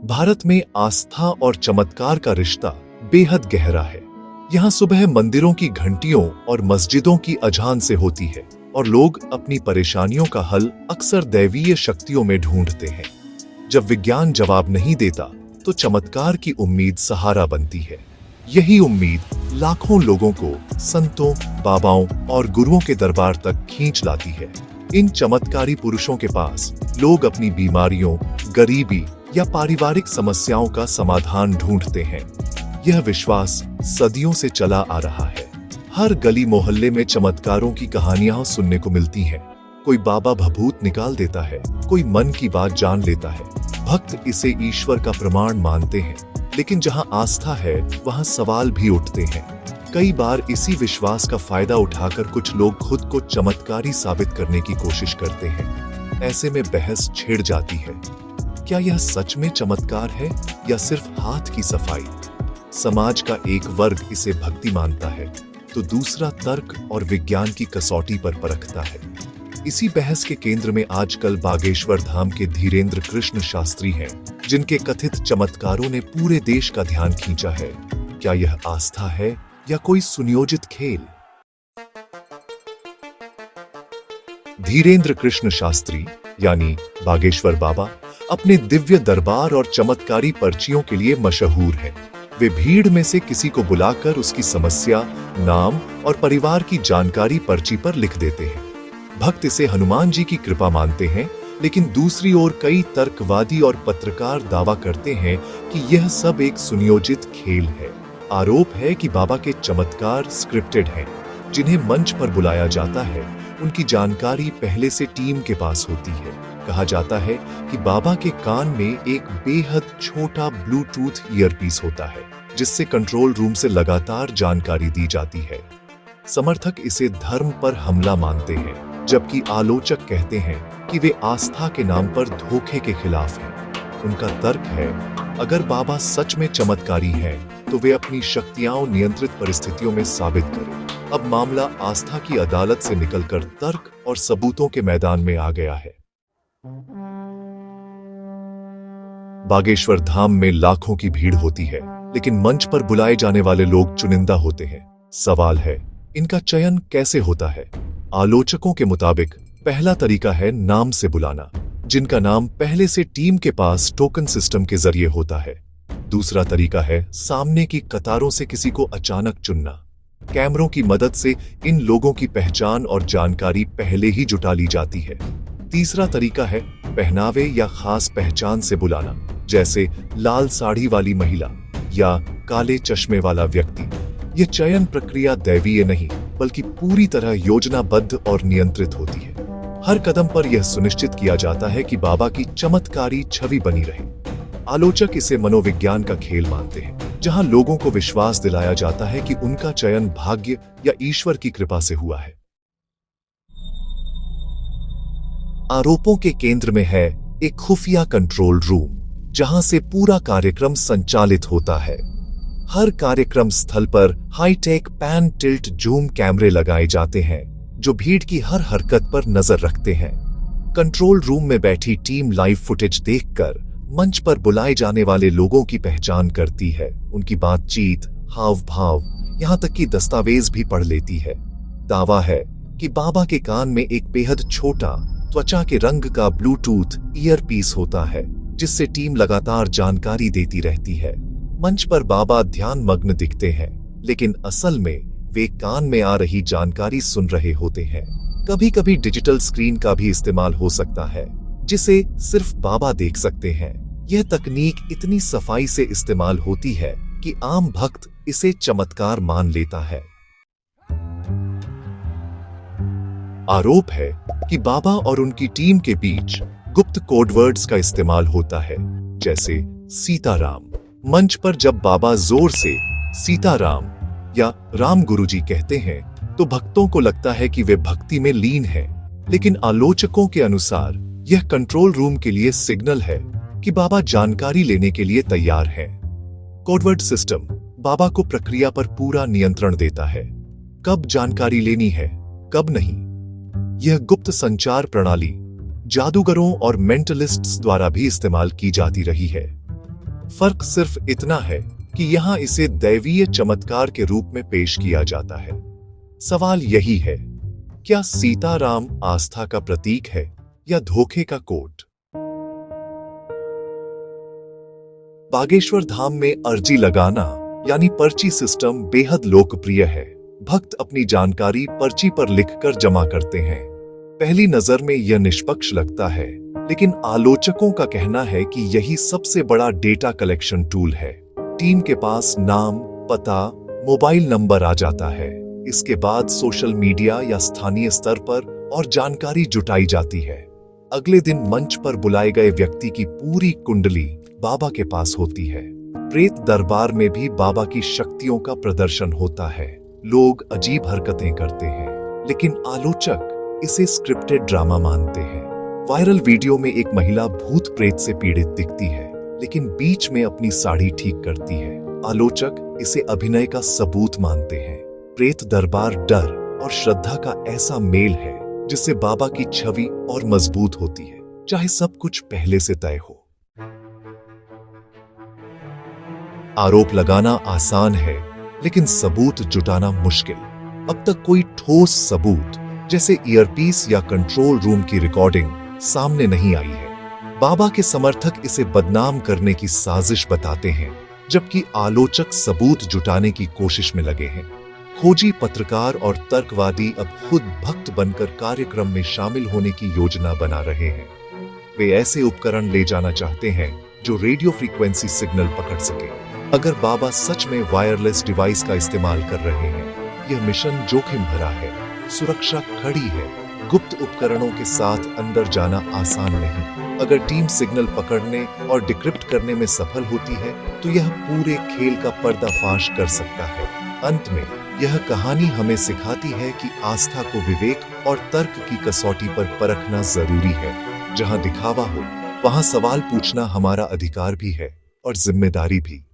भारत में आस्था और चमत्कार का रिश्ता बेहद गहरा है। यहाँ सुबह मंदिरों की घंटियों और मस्जिदों की अजान से होती है और लोग अपनी परेशानियों का हल अक्सर दैवीय शक्तियों में ढूंढते हैं। जब विज्ञान जवाब नहीं देता तो चमत्कार की उम्मीद सहारा बनती है। यही उम्मीद लाखों लोगों को संतों, बाबाओं और गुरुओं के दरबार तक खींच लाती है। इन चमत्कारी पुरुषों के पास लोग अपनी बीमारियों, गरीबी या पारिवारिक समस्याओं का समाधान ढूंढते हैं। यह विश्वास सदियों से चला आ रहा है। हर गली मोहल्ले में चमत्कारों की कहानियां सुनने को मिलती हैं। कोई बाबा भभूत निकाल देता है, कोई मन की बात जान लेता है। भक्त इसे ईश्वर का प्रमाण मानते हैं, लेकिन जहां आस्था है वहां सवाल भी उठते हैं। कई बार इसी विश्वास का फायदा उठाकर कुछ लोग खुद को चमत्कारी साबित करने की कोशिश करते हैं। ऐसे में बहस छिड़ जाती है। क्या यह सच में चमत्कार है या सिर्फ हाथ की सफाई? समाज का एक वर्ग इसे भक्ति मानता है तो दूसरा तर्क और विज्ञान की कसौटी पर परखता है। इसी बहस के केंद्र में आजकल बागेश्वर धाम के धीरेन्द्र कृष्ण शास्त्री हैं, जिनके कथित चमत्कारों ने पूरे देश का ध्यान खींचा है। क्या यह आस्था है या कोई सुनियोजित खेल? धीरेन्द्र कृष्ण शास्त्री यानी बागेश्वर बाबा अपने दिव्य दरबार और चमत्कारी पर्चियों के लिए मशहूर हैं। वे भीड़ में से किसी को बुलाकर उसकी समस्या, नाम और परिवार की जानकारी पर्ची पर लिख देते हैं। भक्त इसे हनुमान जी की कृपा मानते हैं, लेकिन दूसरी ओर कई तर्कवादी और पत्रकार दावा करते हैं कि यह सब एक सुनियोजित खेल है। आरोप है कि बाबा के चमत्कार स्क्रिप्टेड हैं। जिन्हें मंच पर बुलाया जाता है उनकी जानकारी पहले से टीम के पास होती है। कहा जाता है कि बाबा के कान में एक बेहद छोटा ब्लूटूथ ईयरपीस होता है, जिससे कंट्रोल रूम से लगातार जानकारी दी जाती है। समर्थक इसे धर्म पर हमला मानते हैं, जबकि आलोचक कहते हैं कि वे आस्था के नाम पर धोखे के खिलाफ हैं। उनका तर्क है, अगर बाबा सच में चमत्कारी हैं, तो वे अपनी शक्तियां नियंत्रित परिस्थितियों में साबित करें। अब मामला आस्था की अदालत से निकलकर तर्क और सबूतों के मैदान में आ गया है। बागेश्वर धाम में लाखों की भीड़ होती है, लेकिन मंच पर बुलाए जाने वाले लोग चुनिंदा होते हैं। सवाल है, इनका चयन कैसे होता है? आलोचकों के मुताबिक पहला तरीका है नाम से बुलाना, जिनका नाम पहले से टीम के पास टोकन सिस्टम के जरिए होता है। दूसरा तरीका है सामने की कतारों से किसी को अचानक चुनना। कैमरों की मदद से इन लोगों की पहचान और जानकारी पहले ही जुटा ली जाती है। तीसरा तरीका है पहनावे या खास पहचान से बुलाना, जैसे लाल साड़ी वाली महिला या काले चश्मे वाला व्यक्ति। यह चयन प्रक्रिया दैवीय नहीं, बल्कि पूरी तरह योजनाबद्ध और नियंत्रित होती है। हर कदम पर यह सुनिश्चित किया जाता है कि बाबा की चमत्कारी छवि बनी रहे। आलोचक इसे मनोविज्ञान का खेल मानते हैं, जहां लोगों को विश्वास दिलाया जाता है कि उनका चयन भाग्य या ईश्वर की कृपा से हुआ है। आरोपों के केंद्र में है एक खुफिया कंट्रोल रूम, जहां से पूरा कार्यक्रम संचालित होता है। हर कार्यक्रम स्थल पर हाईटेक पैन टिल्ट जूम कैमरे लगाए जाते हैं, जो भीड़ की हर हरकत पर नजर रखते हैं। कंट्रोल रूम में बैठी टीम लाइव फुटेज देखकर मंच पर बुलाए जाने वाले लोगों की पहचान करती है, उनकी बातचीत, हाव भाव, यहां तक कि दस्तावेज भी पढ़ लेती है। दावा है कि बाबा के कान में एक बेहद छोटा त्वचा के रंग का ब्लूटूथ ईयरपीस होता है, जिससे टीम लगातार जानकारी देती रहती है। मंच पर बाबा ध्यान मग्न दिखते हैं, लेकिन असल में वे कान में आ रही जानकारी सुन रहे होते हैं। कभी कभी डिजिटल स्क्रीन का भी इस्तेमाल हो सकता है, जिसे सिर्फ बाबा देख सकते हैं। यह तकनीक इतनी सफाई से इस्तेमाल होती है कि आम भक्त इसे चमत्कार मान लेता है। आरोप है कि बाबा और उनकी टीम के बीच गुप्त कोडवर्ड्स का इस्तेमाल होता है, जैसे सीताराम। मंच पर जब बाबा जोर से सीताराम या राम गुरुजी कहते हैं, तो भक्तों को लगता है कि वे भक्ति में लीन हैं, लेकिन आलोचकों के अनुसार यह कंट्रोल रूम के लिए सिग्नल है कि बाबा जानकारी लेने के लिए तैयार हैं। कोडवर्ड सिस्टम बाबा को प्रक्रिया पर पूरा नियंत्रण देता है। कब जानकारी लेनी है, कब नहीं, यह गुप्त संचार प्रणाली जादूगरों और मेंटलिस्ट्स द्वारा भी इस्तेमाल की जाती रही है। फर्क सिर्फ इतना है कि यहाँ इसे दैवीय चमत्कार के रूप में पेश किया जाता है। सवाल यही है, क्या सीताराम आस्था का प्रतीक है या धोखे का कोड? बागेश्वर धाम में अर्जी लगाना यानी पर्ची सिस्टम बेहद लोकप्रिय है। भक्त अपनी जानकारी पर्ची पर लिखकर जमा करते हैं। पहली नजर में यह निष्पक्ष लगता है, लेकिन आलोचकों का कहना है कि यही सबसे बड़ा डेटा कलेक्शन टूल है। टीम के पास नाम, पता, मोबाइल नंबर आ जाता है। इसके बाद सोशल मीडिया या स्थानीय स्तर पर और जानकारी जुटाई जाती है। अगले दिन मंच पर बुलाए गए व्यक्ति की पूरी कुंडली बाबा के पास होती है। प्रेत दरबार में भी बाबा की शक्तियों का प्रदर्शन होता है। लोग अजीब हरकतें करते हैं, लेकिन आलोचक इसे स्क्रिप्टेड ड्रामा मानते हैं। वायरल वीडियो में एक महिला भूत प्रेत से पीड़ित दिखती है, लेकिन बीच में अपनी साड़ी ठीक करती है। आलोचक इसे अभिनय का सबूत मानते हैं। प्रेत दरबार डर और श्रद्धा का ऐसा मेल है जिससे बाबा की छवि और मजबूत होती है, चाहे सब कुछ पहले से तय हो। आरोप लगाना आसान है, लेकिन सबूत जुटाना मुश्किल। अब तक कोई ठोस सबूत जैसे ईयरपीस या कंट्रोल रूम की रिकॉर्डिंग सामने नहीं आई है। बाबा के समर्थक इसे बदनाम करने की साजिश बताते हैं, जबकि आलोचक सबूत जुटाने की कोशिश में लगे हैं। खोजी पत्रकार और तर्कवादी अब खुद भक्त बनकर कार्यक्रम में शामिल होने की योजना बना रहे हैं। वे ऐसे उपकरण ले जाना चाहते हैं जो रेडियो फ्रीक्वेंसी सिग्नल पकड़ सके। अगर बाबा सच में वायरलेस डिवाइस का इस्तेमाल कर रहे हैं, यह मिशन जोखिम भरा है। सुरक्षा कड़ी है। गुप्त उपकरणों के साथ अंदर जाना आसान नहीं। अगर टीम सिग्नल पकड़ने और डिक्रिप्ट करने में सफल होती है, तो यह पूरे खेल का पर्दाफाश कर सकता है। अंत में यह कहानी हमें सिखाती है कि आस्था को विवेक और तर्क की कसौटी पर परखना जरूरी है। जहां दिखावा हो, वहां सवाल पूछना हमारा अधिकार भी है और जिम्मेदारी भी।